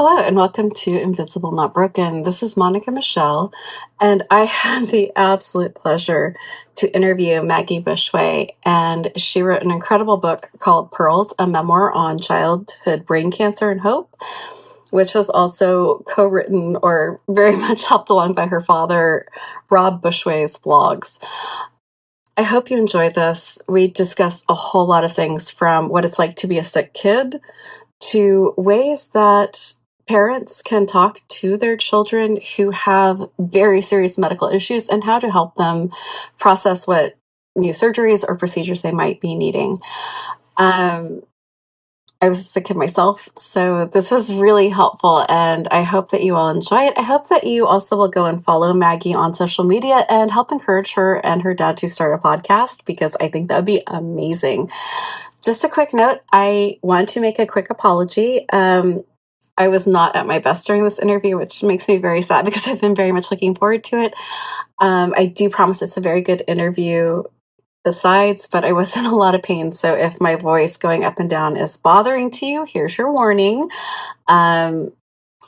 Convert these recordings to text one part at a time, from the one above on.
Hello and welcome to Invisible Not Broken. This is Monica Michelle, and I had the absolute pleasure to interview Maggie Bushway, and she wrote an incredible book called Pearls, a memoir on childhood brain cancer and hope, which was also co-written or very much helped along by her father, Rob Bushway's vlogs. I hope you enjoyed this. We discussed a whole lot of things from what it's like to be a sick kid to ways that parents can talk to their children who have very serious medical issues and how to help them process what new surgeries or procedures they might be needing. Um, I was a sick kid myself, so this was really helpful, and I hope that you all enjoy it. I hope that you also will go and follow Maggie on social media and help encourage her and her dad to start a podcast, because I think that would be amazing. Just a quick note, I want to make a quick apology. I was not at my best during this interview, which makes me very sad because I've been very much looking forward to it. I do promise it's a very good interview besides, but I was in a lot of pain. So if my voice going up and down is bothering to you, here's your warning.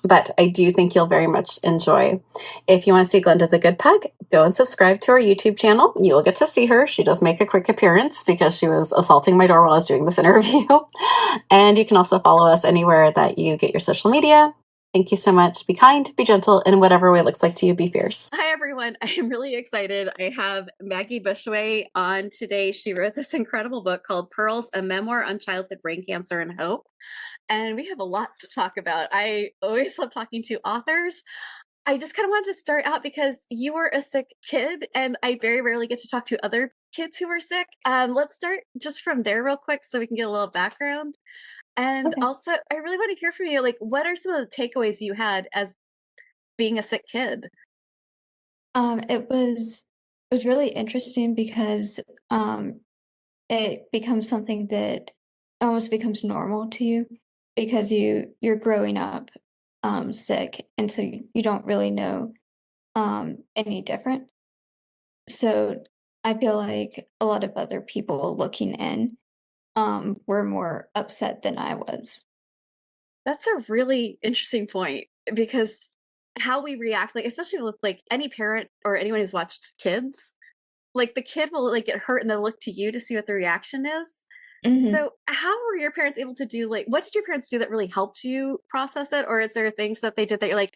But I do think you'll very much enjoy. If you want to see Glenda the Good Pug, go and subscribe to our YouTube channel. You will get to see her. She does make a quick appearance because she was assaulting my door while I was doing this interview. And you can also follow us anywhere that you get your social media. Thank you so much. Be kind, be gentle, and in whatever way it looks like to you, be fierce. Hi, everyone. I am really excited. I have Maggie Bushway on today. She wrote this incredible book called Pearls, a memoir on childhood brain cancer and hope. And we have a lot to talk about. I always love talking to authors. I just kind of wanted to start out because you were a sick kid, and I very rarely get to talk to other kids who were sick. Let's start just from there real quick so we can get a little background. And Okay. also, I really want to hear from you. Like, what are some of the takeaways you had as being a sick kid? It was really interesting because it becomes something that almost becomes normal to you because you're growing up sick, and so you don't really know any different. So I feel like a lot of other people looking in were more upset than I was. That's a really interesting point because how we react, like especially with like any parent or anyone who's watched kids, like the kid will like get hurt and they'll look to you to see what the reaction is. hmm So how were your parents able to do, like, what did your parents do that really helped you process it? Or is there things that they did that you're like,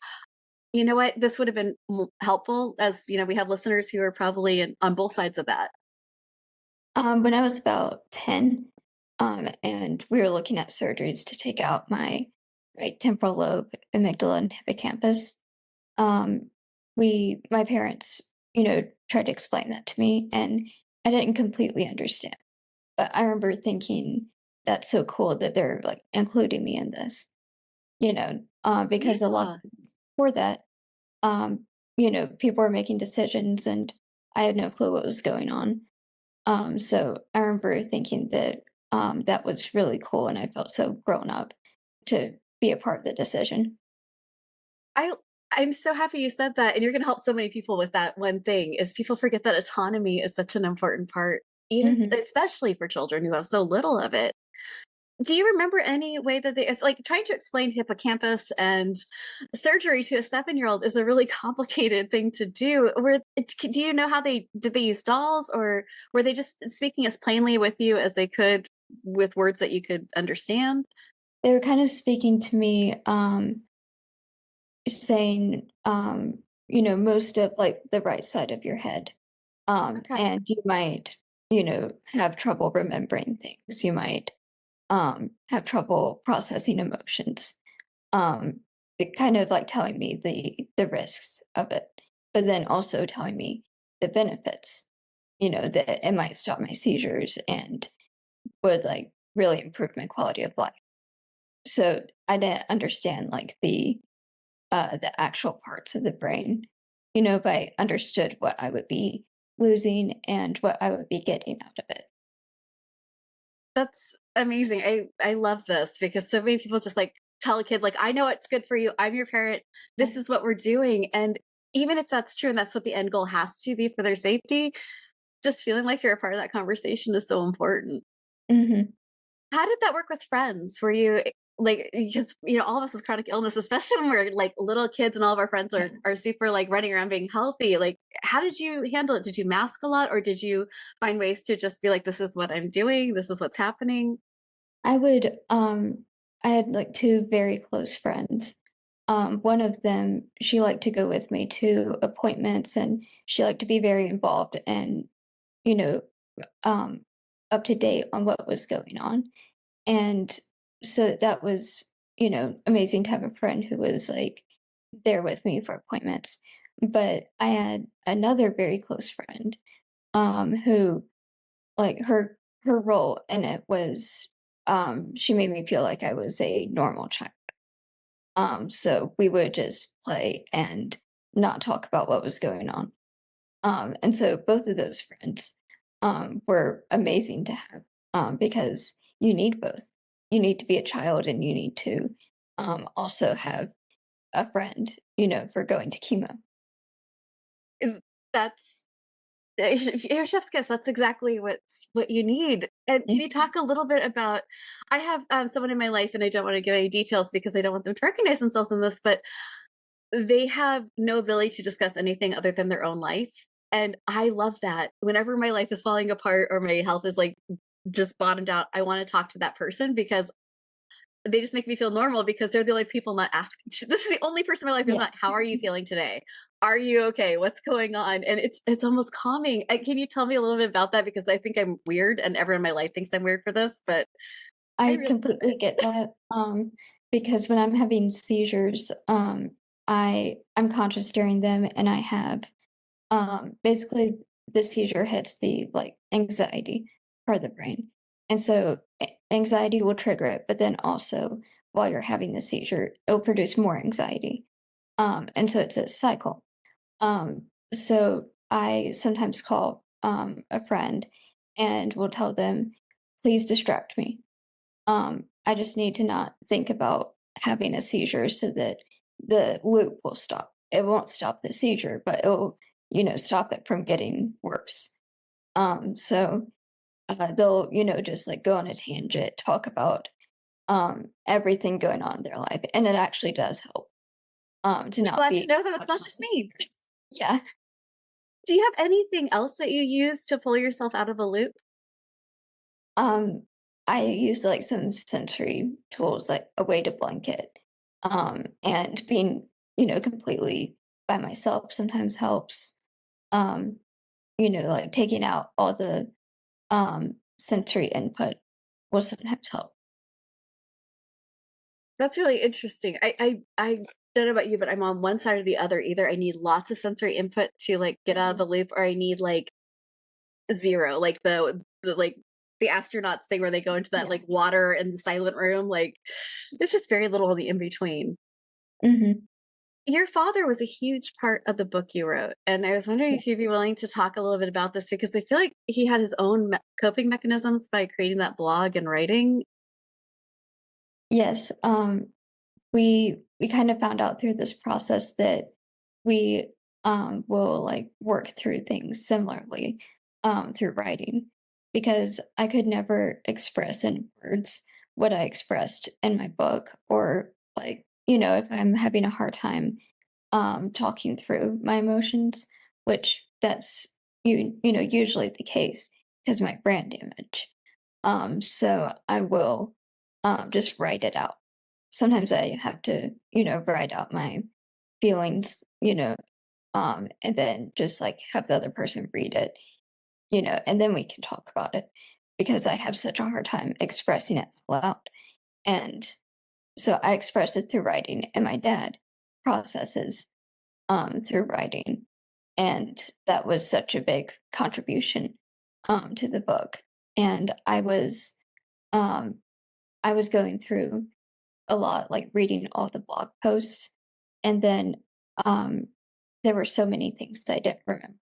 you know what, this would have been helpful, as you know, we have listeners who are probably on both sides of that. when I was about 10, and we were looking at surgeries to take out my right temporal lobe, amygdala, and hippocampus. um my parents, tried to explain that to me, and I didn't completely understand, but I remember thinking that's so cool that they're like including me in this, because a lot Yeah. before that, people were making decisions and I had no clue what was going on. So I remember thinking that that was really cool, and I felt so grown up to be a part of the decision. I I'm so happy you said that, and you're going to help so many people with that one thing. Is people forget that autonomy is such an important part, even hmm especially for children who have so little of it. Do you remember any way that it's like trying to explain hippocampus and surgery to a 7-year-old is a really complicated thing to do. Do you know how they use dolls, or were they just speaking as plainly with you as they could with words that you could understand? They were kind of speaking to me, saying, most of like the right side of your head. Okay. And you might, have trouble remembering things. You might have trouble processing emotions. It kind of like telling me the risks of it, but then also telling me the benefits. That it might stop my seizures and would like really improve my quality of life. So I didn't understand like the actual parts of the brain, but I understood what I would be losing and what I would be getting out of it. That's amazing. I love this because so many people just like tell a kid, like, I know it's good for you. I'm your parent. This is what we're doing. And even if that's true and that's what the end goal has to be for their safety, just feeling like you're a part of that conversation is so important. hmm How did that work with friends? Were you like, because, all of us with chronic illness, especially when we're like little kids and all of our friends Yeah. are super like running around being healthy. Like, how did you handle it? Did you mask a lot, or did you find ways to just be like, this is what I'm doing, this is what's happening? I would, I had like two very close friends. One of them, she liked to go with me to appointments and she liked to be very involved and, you know, um, up to date on what was going on. And so that was, amazing to have a friend who was like there with me for appointments. But I had another very close friend, who like her role in it was, she made me feel like I was a normal child. So we would just play and not talk about what was going on. And so both of those friends were amazing to have, because you need both. You need to be a child and you need to also have a friend, for going to chemo. That's your chef's kiss. That's exactly what you need. And can you Mhm. talk a little bit about? I have someone in my life, and I don't want to give any details because I don't want them to recognize themselves in this, but they have no ability to discuss anything other than their own life. And I love that. Whenever my life is falling apart or my health is like just bottomed out, I want to talk to that person because they just make me feel normal because they're the only people not asking. This is the only person in my life who's Yeah. not, how are you feeling today? Are you okay? What's going on? And it's almost calming. Can you tell me a little bit about that? Because I think I'm weird and everyone in my life thinks I'm weird for this, but I I really love completely get that, because when I'm having seizures, I'm conscious during them, and I have, basically the seizure hits the like anxiety part of the brain, and so anxiety will trigger it, but then also while you're having the seizure, it'll produce more anxiety, and so it's a cycle. So I sometimes call a friend and will tell them, please distract me. I just need to not think about having a seizure so that the loop will stop. It won't stop the seizure, but it'll, stop it from getting worse. So they'll, just like go on a tangent, talk about everything going on in their life, and it actually does help to I'm not glad to be know that it's caught not up just with me. seizures. Yeah. Do you have anything else that you use to pull yourself out of a loop? Um, I use like some sensory tools, like a weighted blanket, and being, completely by myself sometimes helps. Um, like taking out all the sensory input will sometimes help. That's really interesting. I don't know about you, but I'm on one side or the other. Either I need lots of sensory input to like get out of Mhm. the loop, or I need like zero, like the astronauts thing where they go into that Yeah. like water and the silent room. Like it's just very little in the in between. Hmm. Your father was a huge part of the book you wrote, and I was wondering Yeah. if you'd be willing to talk a little bit about this because I feel like he had his own coping mechanisms by creating that blog and writing. Yes. We kind of found out through this process that we will like work through things similarly through writing, because I could never express in words what I expressed in my book, or like, if I'm having a hard time talking through my emotions, which that's usually the case because of my brand image. So I will just write it out. Sometimes I have to, write out my feelings, and then just like have the other person read it, and then we can talk about it because I have such a hard time expressing it out loud. And so I express it through writing, and my dad processes through writing. And that was such a big contribution to the book. And um, I was going through a lot, like reading all the blog posts, and then um, there were so many things that I didn't remember,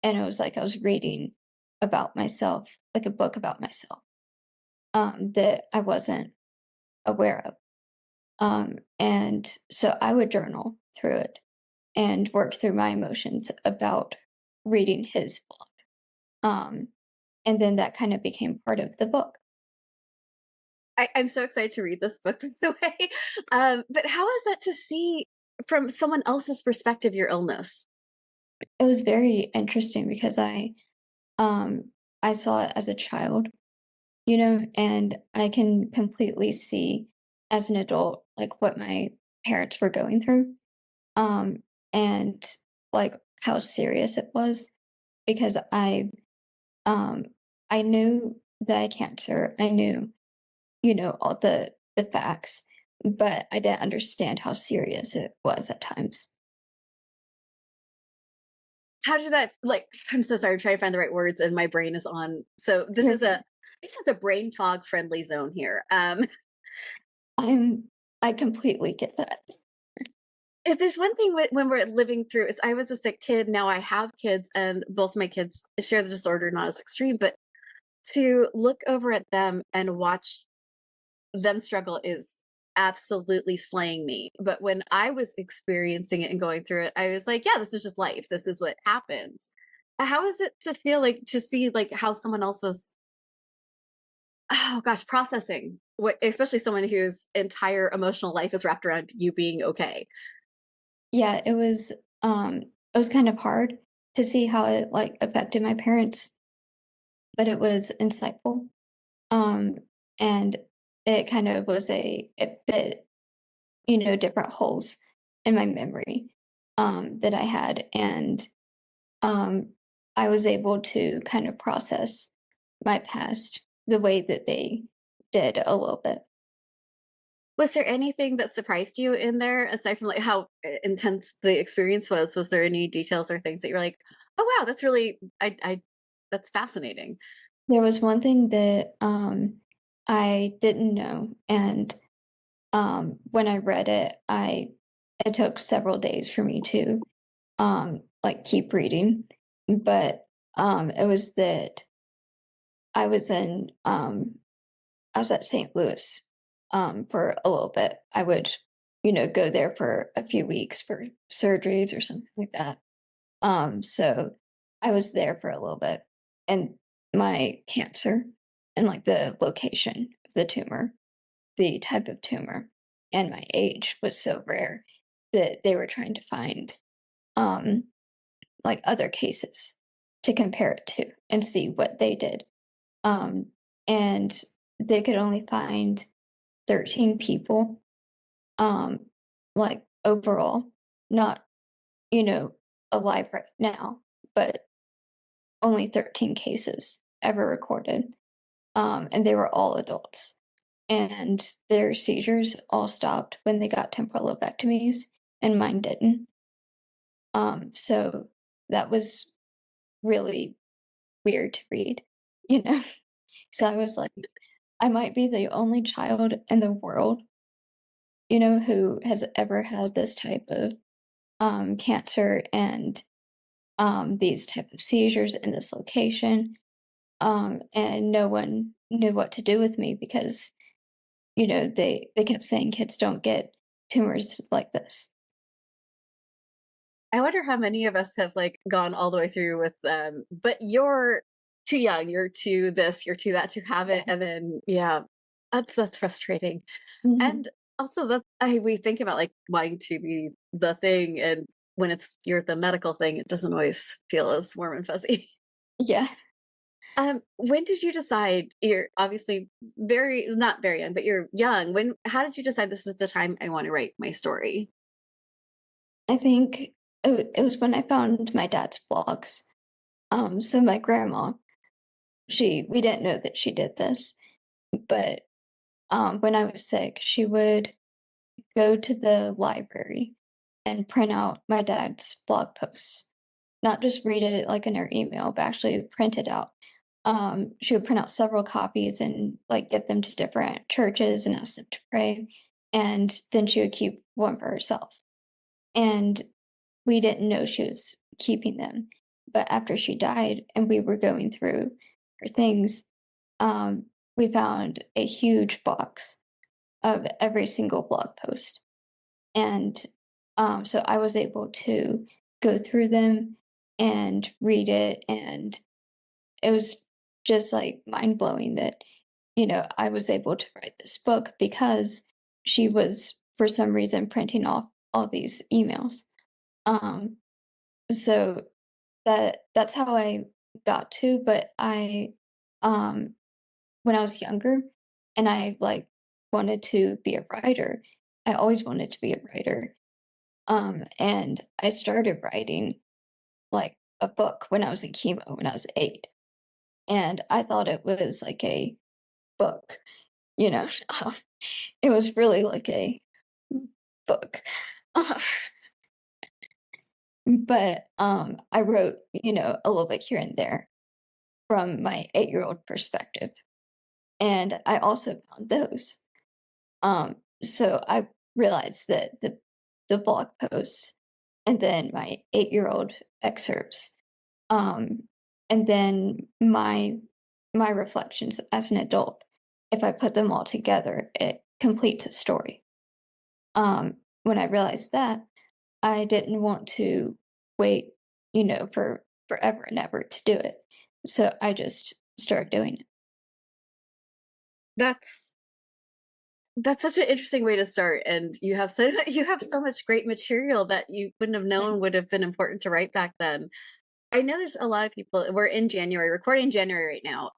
and it was like I was reading about myself, like a book about myself, that I wasn't aware of. And so I would journal through it and work through my emotions about reading his blog. Um, and then that kind of became part of the book. I'm so excited to read this book, by the way. But how is that to see from someone else's perspective your illness? It was very interesting because I saw it as a child, and I can completely see as an adult like what my parents were going through. Um and like how serious it was because um I knew that I had cancer. I knew, all the facts, but I didn't understand how serious it was at times. How did that like I'm so sorry, I'm trying to find the right words and my brain is on. So this is a brain fog friendly zone here. I completely get that. If there's one thing when we're living through is I was a sick kid, now I have kids and both my kids share the disorder, not as extreme, but to look over at them and watch them struggle is absolutely slaying me. But when I was experiencing it and going through it, I was like, yeah, this is just life. This is what happens. How is it to feel like to see like how someone else was, oh gosh, processing what, especially someone whose entire emotional life is wrapped around you being okay? Yeah, it was kind of hard to see how it like affected my parents, but it was insightful. Um and it kind of was a bit, different holes in my memory that I had, and um I was able to kind of process my past the way that they did a little bit. Was there anything that surprised you in there aside from like how intense the experience was? Was there any details or things that you're like, oh wow, that's really I that's fascinating. There was one thing that I didn't know, and when I read it, I it took several days for me to like keep reading, but it was that I was in I was at St. Louis for a little bit. I would, go there for a few weeks for surgeries or something like that. So I was there for a little bit, and my cancer and like the location of the tumor, the type of tumor, and my age was so rare that they were trying to find um like other cases to compare it to and see what they did. Um and they could only find 13 people um like overall, not, you know, alive right now, but only 13 cases ever recorded. And they were all adults. And their seizures all stopped when they got temporal lobectomies, and mine didn't. So that was really weird to read, you know? So I was like, I might be the only child in the world, who has ever had this type of cancer and these type of seizures in this location. And no one knew what to do with me because, they kept saying kids don't get tumors like this. I wonder how many of us have like gone all the way through with but you're too young, you're too this, you're too that to have it. Yeah. And then yeah, that's frustrating. Mhm. And also that we think about like wanting to be the thing and when it's you're the medical thing, it doesn't always feel as warm and fuzzy. Yeah. When did you decide you're obviously very not very young, but you're young. When how did you decide this is the time I want to write my story? I think it was when I found my dad's blogs. So my grandma, we didn't know that she did this, but when I was sick, she would go to the library and print out my dad's blog posts. Not just read it like in her email, but actually print it out. She would print out several copies and like give them to different churches and ask them to pray. And then she would keep one for herself. And we didn't know she was keeping them. But after she died and we were going through her things, we found a huge box of every single blog post. And so I was able to go through them and read it. And it was just like mind blowing that I was able to write this book because she was, for some reason, printing off all these emails. Um, so that's how I got to, but um, when I was younger and I like wanted to be a writer, I always wanted to be a writer. And I started writing like a book when I was in chemo when I was 8. And I thought it was like a book, you know. It was really like a book. But I wrote, a little bit here and there from my 8-year-old perspective. And I also found those. So I realized that the blog posts and then my 8-year-old excerpts, um, and then my reflections as an adult, if I put them all together, it completes a story. When I realized that, I didn't want to wait, for forever and ever to do it. So I just started doing it. That's That's such an interesting way to start, and you have so you have so much great material that you wouldn't have known would have been important to write back then. I know there's a lot of people, we're in January, recording January right now,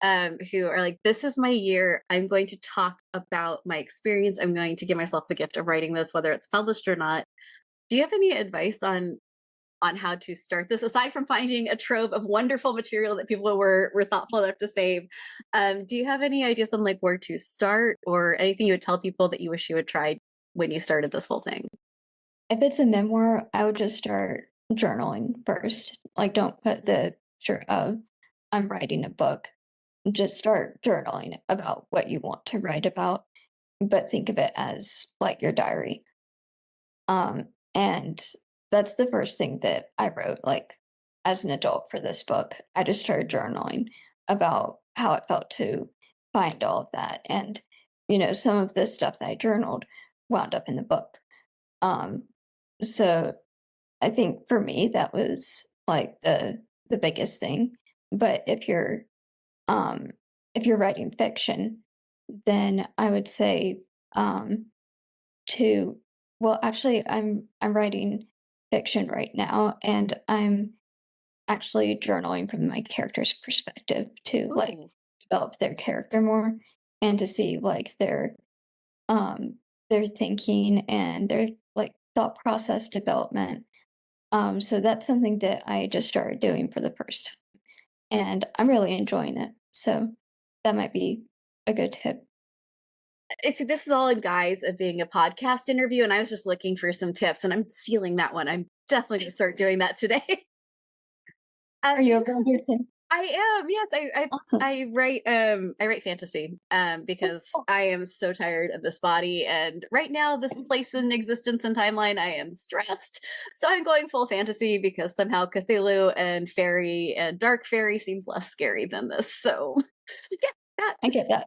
who are like, this is my year. I'm going to talk about my experience. I'm going to give myself the gift of writing this, whether it's published or not. Do you have any advice on how to start this, aside from finding a trove of wonderful material that people were thoughtful enough to save? Do you have any ideas on like where to start, or anything you would tell people that you wish you had tried when you started this whole thing? If it's a memoir, I would just start journaling first. Like, don't put the picture of I'm writing a book. Just start journaling about what you want to write about, but think of it as like your diary. And that's the first thing that I wrote, like as an adult for this book. I just started journaling about how it felt to find all of that. And, some of the stuff that I journaled wound up in the book. Um, so I think for me that was like the biggest thing. But um if you're writing fiction, then I would say to well, actually I'm writing fiction right now, and I'm actually journaling from my character's perspective to like Ooh. develop their character more and to see like um their thinking and their like thought process development. So that's something that I just started doing for the first time, and I'm really enjoying it. So that might be a good tip. See, this is all in guise of being a podcast interview, and I was just looking for some tips, and I'm stealing that one. I'm definitely going to start doing that today. Are Do you a you have writer too? I am. Yes, Awesome. I write fantasy because Cool. I am so tired of this body, and right now this place in existence and timeline I am stressed. So I'm going full fantasy because somehow Cthulhu and fairy and dark fairy seems less scary than this. So yeah, that. I get that.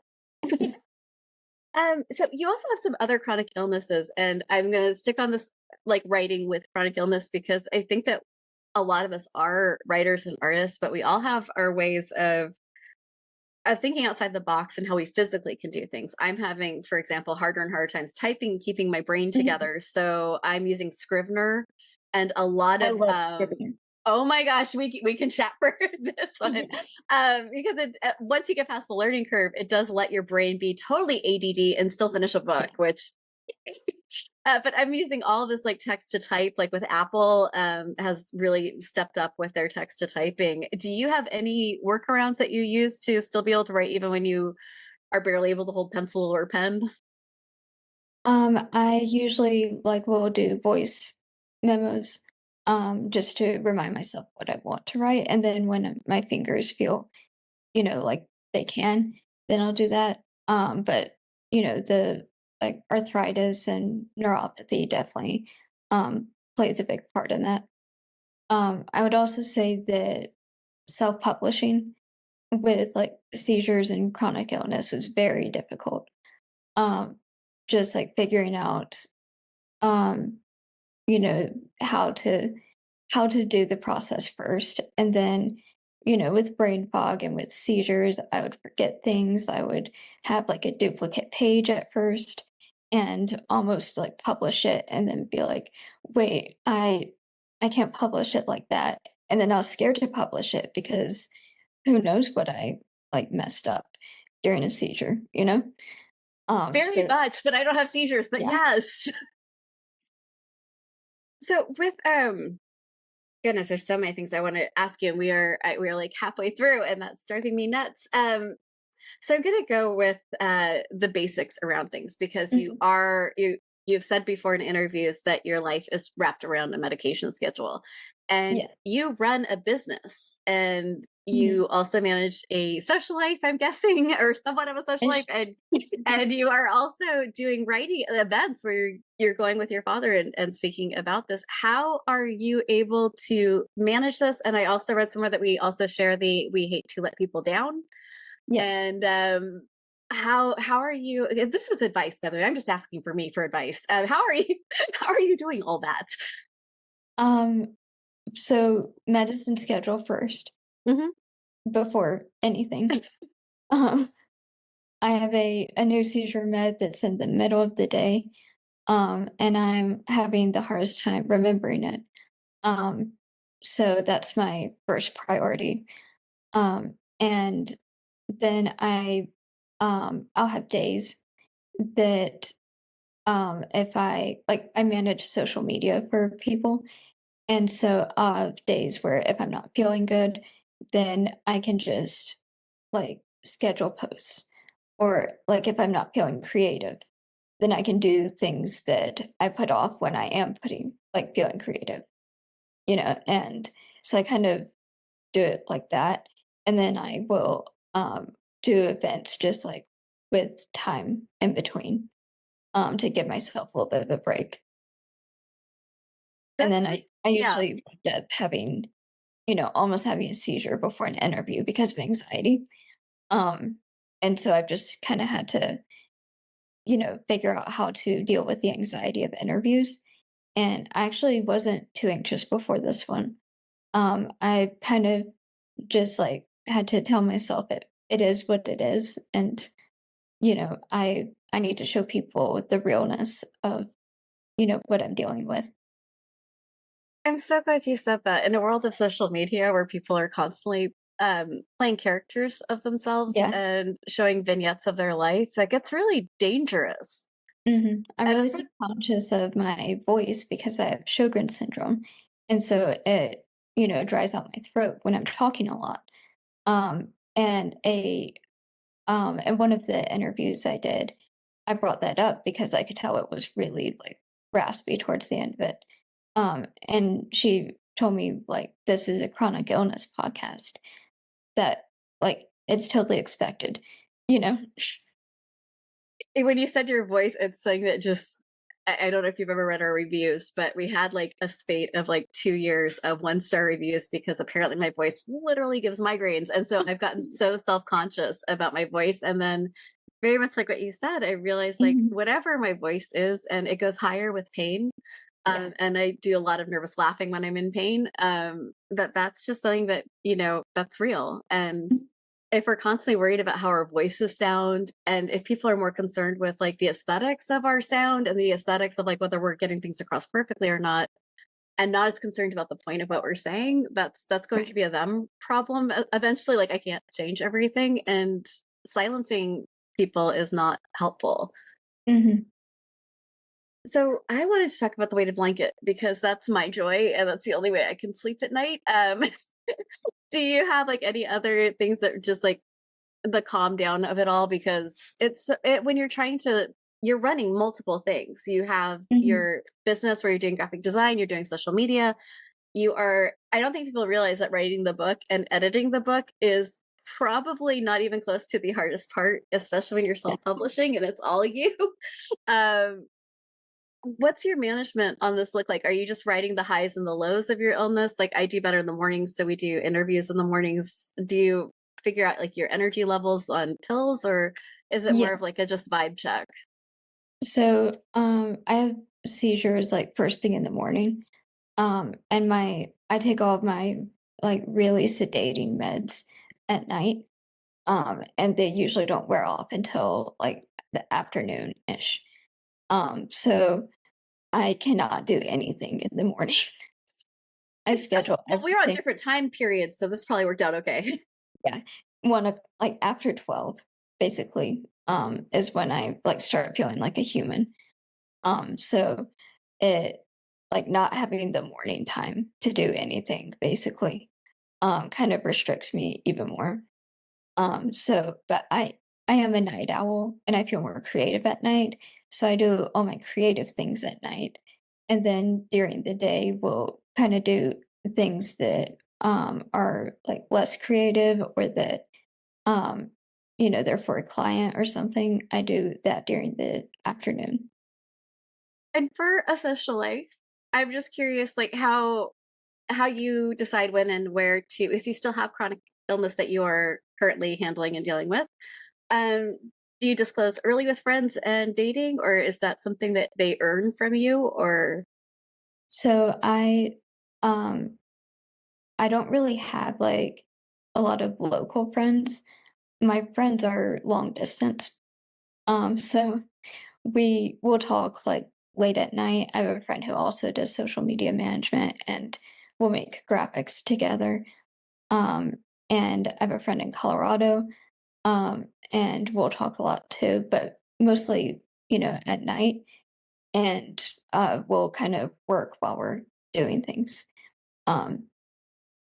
So you also have some other chronic illnesses, and I'm going to stick on this like writing with chronic illness because I think that a lot of us are writers and artists, but we all have our ways of thinking outside the box and how we physically can do things. I'm having, for example, harder and harder times typing, keeping my brain Mhm. together. So I'm using Scrivener and a lot I of love scribbling. oh my gosh, we can chat for this one, Yeah, because once you get past the learning curve, it does let your brain be totally ADD and still finish a book, yeah. which but I'm using all of this like text to type, like with Apple, has really stepped up with their text to typing. Do you have any workarounds that you use to still be able to write even when you are barely able to hold pencil or pen? I usually like will do voice memos, just to remind myself what I want to write, and then when my fingers feel, like they can, then I'll do that. But the like arthritis and neuropathy definitely plays a big part in that. I would also say that self-publishing with like seizures and chronic illness was very difficult. Um, just like figuring out, um, you know, how to do the process first, and then with brain fog and with seizures, I would forget things. I would have like a duplicate page at first and almost like publish it and then be like, wait, I can't publish it like that. And then I was scared to publish it because who knows what I like messed up during a seizure. Very So much, but I don't have seizures, but yeah. yes. So with goodness, there's so many things I want to ask you, and we are like halfway through, and that's driving me nuts. So I'm gonna go with the basics around things because Mhm. you've said before in interviews that your life is wrapped around a medication schedule, and Yeah. you run a business, and Mhm. you also manage a social life, I'm guessing, or somewhat of a social life, and you are also doing writing events where you're going with your father and speaking about this. How are you able to manage this? And I also read somewhere that we also share the we hate to let people down. Yes. And how are you? This is advice, by the way. I'm just asking for me for advice. How are you? How are you doing all that? Um, so medicine schedule first Hmm. before anything. Um, I have a new seizure med that's in the middle of the day, and I'm having the hardest time remembering it. Um, so that's my first priority. And then I'll have days that if I manage social media for people, and so I'll have days where if I'm not feeling good, then I can just like schedule posts. Or like if I'm not feeling creative, then I can do things that I put off when I am putting like feeling creative. And so I kind of do it like that. And then I will do events just like with time in between to give myself a little bit of a break. And then That's I yeah. usually end up having almost having a seizure before an interview because of anxiety. Um, and so I've just kind of had to figure out how to deal with the anxiety of interviews. And I actually wasn't too anxious before this one. I kind of just like had to tell myself it is what it is. And I need to show people the realness of what I'm dealing with. I'm so glad you said that. In a world of social media where people are constantly playing characters of themselves Yeah. and showing vignettes of their life, that gets really dangerous. I'm And really especially, subconscious of my voice because I have Sjogren's syndrome, and so it dries out my throat when I'm talking a lot. And one of the interviews I did, I brought that up because I could tell it was really like raspy towards the end of it. And she told me like this is a chronic illness podcast that like it's totally expected. when you said your voice, it's something that just I don't know if you've ever read our reviews, but we had like a spate of like 2 years of 1-star reviews because apparently my voice literally gives migraines. And so I've gotten so self-conscious about my voice. And then very much like what you said, I realized like Mhm. whatever my voice is, and it goes higher with pain. Yeah. And I do a lot of nervous laughing when I'm in pain. That's just something that, that's real. And if we're constantly worried about how our voices sound, and if people are more concerned with like the aesthetics of our sound and the aesthetics of like whether we're getting things across perfectly or not, and not as concerned about the point of what we're saying, that's going to Right. be a them problem eventually. Like I can't change everything, and silencing people is not helpful. Mhm. So I wanted to talk about the weighted blanket because that's my joy and that's the only way I can sleep at night. Do you have like any other things that just like the calm down of it all? Because when you're running multiple things. You have Mhm. your business where you're doing graphic design, you're doing social media. I don't think people realize that writing the book and editing the book is probably not even close to the hardest part, especially when you're Yeah. self-publishing and it's all you. um, What's your management on this look like? Are you just writing the highs and the lows of your illness? Like I do better in the mornings, so we do interviews in the mornings. Do you figure out like your energy levels on pills, or is it more Yeah. of like a just vibe check? So, I have seizures like first thing in the morning. And I take all of my like really sedating meds at night. And they usually don't wear off until like the afternoon ish. So I cannot do anything in the morning. I schedule Well, we were on everything. different time periods, so this probably worked out okay. Yeah, like after 12, basically, is when I like start feeling like a human. So it like not having the morning time to do anything basically, kind of restricts me even more. But I am a night owl and I feel more creative at night. So I do all my creative things at night. And then during the day, we'll kind of do things that are like less creative or that, um, they're for a client or something. I do that during the afternoon. And for a social life, I'm just curious, like how you decide when and where to, if you still have chronic illness that you are currently handling and dealing with. Um, do you disclose early with friends and dating, or is that something that they earn from you? Or So um, I don't really have like a lot of local friends. My friends are long distance. So we will talk like late at night. I have a friend who also does social media management and we'll make graphics together. Um, and I have a friend in Colorado, and we'll talk a lot too, but mostly, at night. And we'll kind of work while we're doing things. Um,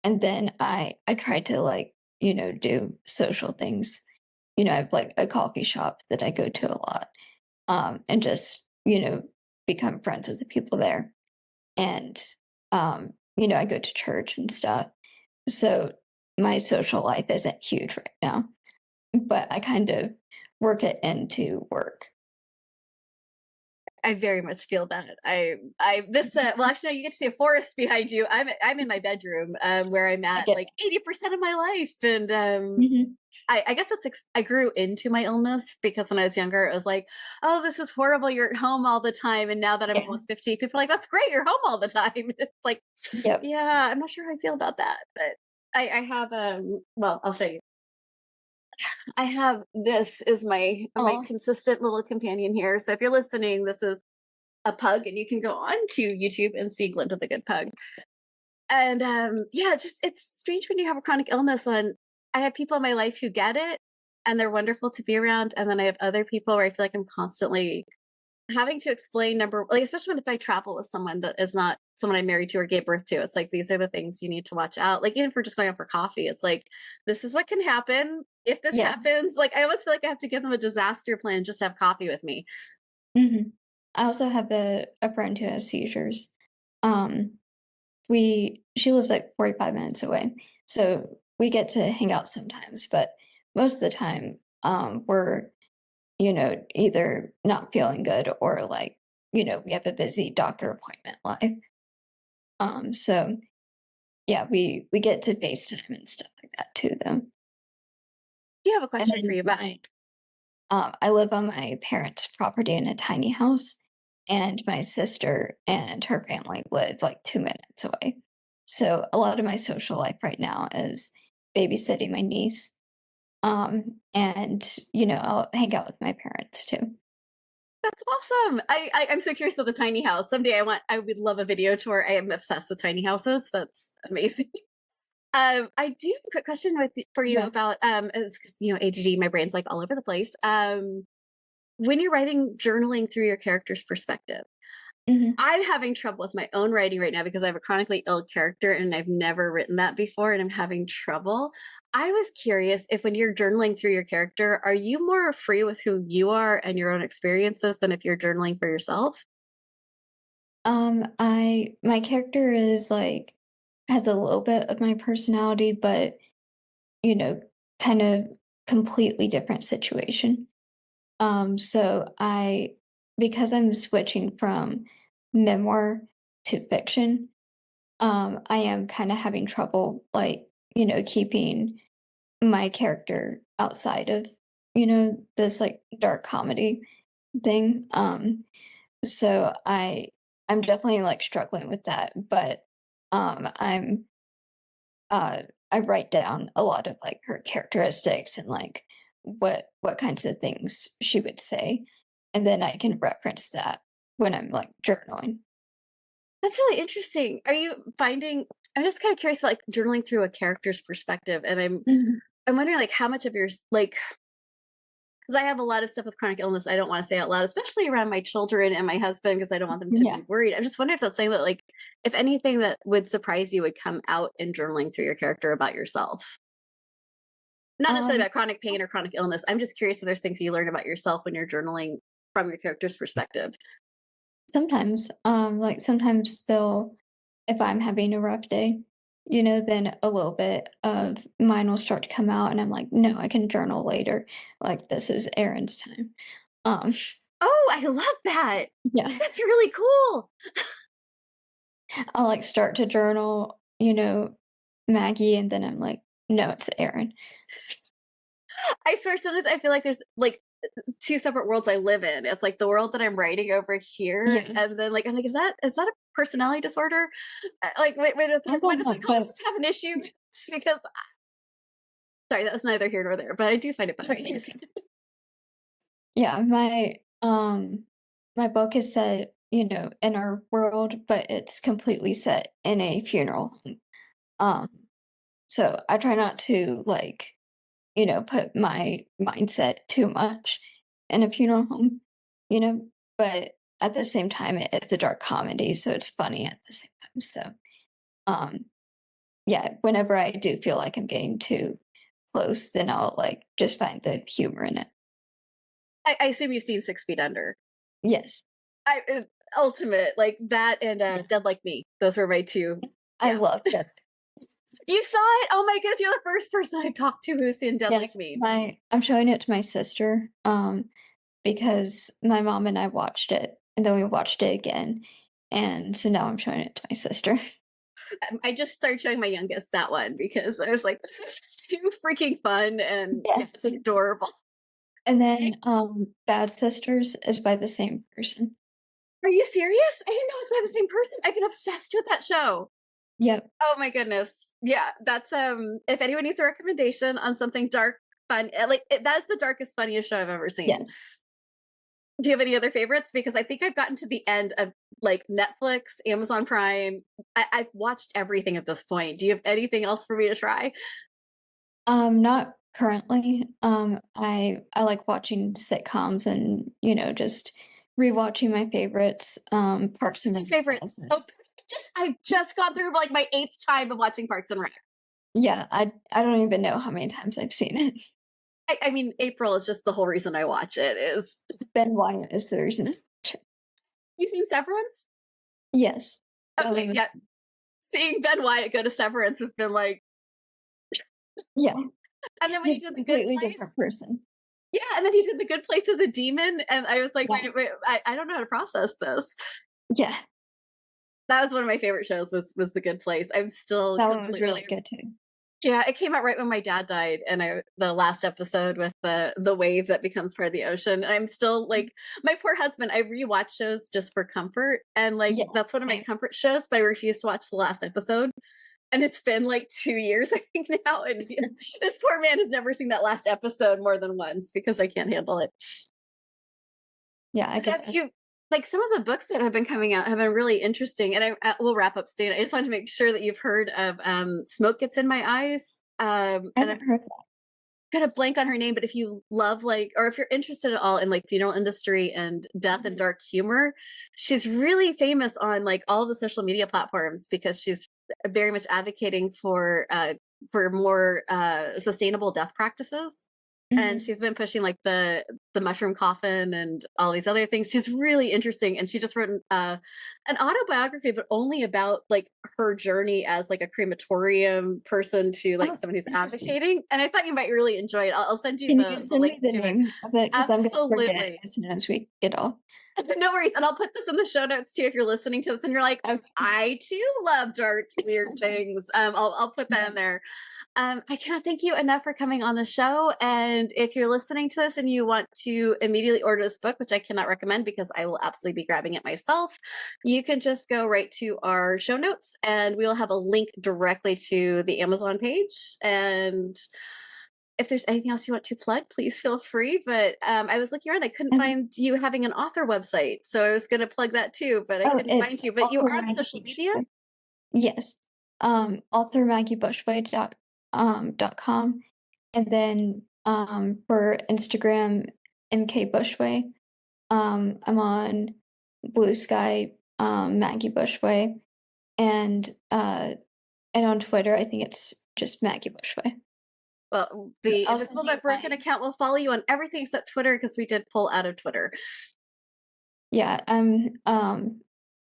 and then I try to like, do social things. I have like a coffee shop that I go to a lot, and just, become friends with the people there. And, I go to church and stuff. So my social life isn't huge right now, but I kind of work it into work. I very much feel that. This well, actually, no, you get to see a forest behind you. I'm in my bedroom, where I'm I at get like 80% of my life, and Mhm. I guess I grew into my illness because when I was younger, it was like, oh, this is horrible. You're at home all the time, and now that I'm Yeah. almost 50, people are like, that's great. You're home all the time. It's like, Yep. yeah, I'm not sure how I feel about that, but I have well, I'll show you. I have this is my Oh, consistent little companion here. So if you're listening, this is a pug, and you can go on to YouTube and see Glinda the Good Pug. And yeah, just it's strange when you have a chronic illness. And I have people in my life who get it, and they're wonderful to be around. And then I have other people where I feel like I'm constantly having to explain like especially when if I travel with someone that is not someone I'm married to or gave birth to. It's like these are the things you need to watch out. Like even for just going out for coffee, it's like this is what can happen if this yeah. happens. Like I almost feel like I have to give them a disaster plan just to have coffee with me. I also have a friend who has seizures. Um, she lives like 45 minutes away, so we get to hang out sometimes, but most of the time, we're, either not feeling good or like, we have a busy doctor appointment life. So yeah, we get to FaceTime and stuff like that too, though. Do you have a And question for then you about? I live on my parents' property in a tiny house, and my sister and her family live like 2 minutes away. So a lot of my social life right now is babysitting my niece. And I'll hang out with my parents too. That's awesome. I'm so curious about the tiny house. Someday I would love a video tour. I am obsessed with tiny houses. That's amazing. I do have a quick question for you Yeah. about because ADD, my brain's like all over the place. When you're writing journaling through your character's perspective, hmm I'm having trouble with my own writing right now because I have a chronically ill character and I've never written that before and I'm having trouble. I was curious if when you're journaling through your character, are you more free with who you are and your own experiences than if you're journaling for yourself? My character is like has a little bit of my personality, but you know, kind of completely different situation. So because I'm switching from memoir to fiction, I am kind of having trouble, like, keeping my character outside of, this like dark comedy thing. So I'm definitely like struggling with that, but I'm I write down a lot of like her characteristics and like what kinds of things she would say, and then I can reference that when I'm like journaling. That's really interesting. Are you finding I'm just kind of curious about like journaling through a character's perspective, and Mhm. I'm wondering like how much of your like because I have a lot of stuff with chronic illness I don't want to say out loud, especially around my children and my husband because I don't want them to Yeah. be worried. I'm just wondering if that's something that like if anything that would surprise you would come out in journaling through your character about yourself. Not necessarily Um, about chronic pain or chronic illness. I'm just curious if there's things you learn about yourself when you're journaling from your character's perspective. Sometimes, like sometimes they'll, if I'm having a rough day, then a little bit of mine will start to come out, and I'm like, no, I can journal later. Like this is Erin's time. Um, Oh, I love that. yeah, That's really cool. I'll like start to journal, Maggie, and then I'm like, no, it's Erin. I swear sometimes I feel like there's like two separate worlds I live in. It's like the world that I'm writing over here, Yeah, and then like I'm like, is that a personality disorder? Like, wait, I when don't does know, but psychologists have an issue? It's because sorry, that was neither here nor there, but I do find it funny. yeah, my book is set, in our world, but it's completely set in a funeral home. Um, so I try not to like, put my mindset too much in a funeral home, you know, but at the same time it's a dark comedy, so it's funny at the same time. So um yeah, whenever I do feel like I'm getting too close, then I'll like just find the humor in it. I assume you've seen 6 Feet Under. Yes. I ultimate like that and Yeah. Dead Like Me. Those were my two. I Yeah, love that. you saw it. Oh my goodness, you're the first person I've talked to who's seen Dead Like Yes. Me. I'm showing it to my sister, because my mom and I watched it and then we watched it again. And so now I'm showing it to my sister. I just started showing my youngest that one because I was like, this is just too freaking fun and yeah, Yes. it's adorable. And then Bad Sisters is by the same person. Are you serious? I didn't know it was by the same person. I've been obsessed with that show. Yep. Oh my goodness. Yeah, that's if anyone needs a recommendation on something dark, fun, that's the darkest, funniest show I've ever seen. Yes. Do you have any other favorites? Because I think I've gotten to the end of like Netflix, Amazon Prime. I've watched everything at this point. Do you have anything else for me to try? Not currently. I like watching sitcoms and, just rewatching my favorites. Parks and What's your favorite? Oh, Recreation. I just got through like my 8th time of watching Parks and Rec. Yeah, I don't even know how many times I've seen it. I mean, April is just the whole reason I watch it. Is Ben Wyatt is the reason. you seen Severance? Yes. Okay, yeah. Seeing Ben Wyatt go to Severance has been like, Yeah. and then when he He's a did the Good completely Place, different person. yeah, and then he did the Good Place as a demon, and I was like, Yeah. wait, I don't know how to process this. Yeah. That was one of my favorite shows. Was the Good Place. I'm still That one was completely really good too. yeah. It came out right when my dad died, and the last episode with the wave that becomes part of the ocean. I'm still like my poor husband. I rewatch shows just for comfort, and like Yeah. that's one of my comfort shows. But I refuse to watch the last episode. And it's been like 2 years, I think now. And this poor man has never seen that last episode more than once because I can't handle it. Yeah, I So get have that. you like some of the books that have been coming out have been really interesting, and we'll wrap up soon. I just wanted to make sure that you've heard of "Smoke Gets in My Eyes," I and I've haven't heard that. got a blank on her name. But if you love like, or if you're interested at all in like funeral industry and death and dark humor, she's really famous on like all the social media platforms because she's very much advocating for more sustainable death practices. And Mhm. she's been pushing like the mushroom coffin and all these other things. She's really interesting, and she just wrote an autobiography, but only about like her journey as like a crematorium person to like Oh, someone who's interesting. advocating. And I thought you might really enjoy it. I'll send you Can you the send me link the to it. name of it? Because I'm gonna forget Absolutely. as soon as we get off. No worries. And I'll put this in the show notes too if you're listening to this and you're like, Okay. I too love dark, weird things. I'll put that in Yes. there. I cannot thank you enough for coming on the show. And if you're listening to this and you want to immediately order this book, which I cannot recommend because I will absolutely be grabbing it myself, you can just go right to our show notes and we'll have a link directly to the Amazon page. And if there's anything else you want to plug, please feel free. But I was looking around, I couldn't find you having an author website. So I was going to plug that too, but I couldn't find It's you. But you author are on Maggie social media? Bushway. Yes. Author Maggie Bushway .com. And then for Instagram, MK Bushway. I'm on Blue Sky, Maggie Bushway, and on Twitter, I think it's just Maggie Bushway. Well, the I'll Invisible send you Not Broken my- account will follow you on everything except Twitter because we did pull out of Twitter. Yeah,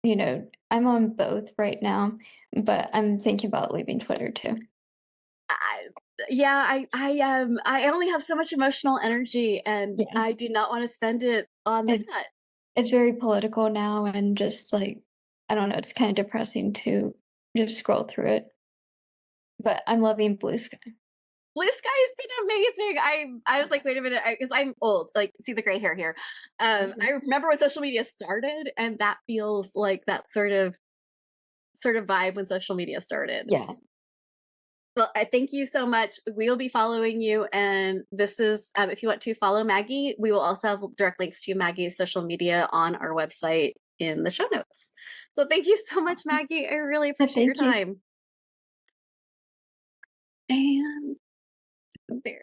you know, I'm on both right now, but I'm thinking about leaving Twitter too. I only have so much emotional energy, and Yeah. I do not want to spend it on that. It's very political now, and just like, I don't know, it's kind of depressing to just scroll through it. But I'm loving Blue Sky. Blue Sky has been amazing. I was like, wait a minute, because I'm old. Like, see the gray hair here. I remember when social media started, and that feels like that sort of vibe when social media started. Yeah. Well, I thank you so much. We'll be following you, and this is if you want to follow Maggie, we will also have direct links to Maggie's social media on our website in the show notes. So thank you so much, Maggie. I really appreciate your Thank you. time. And there.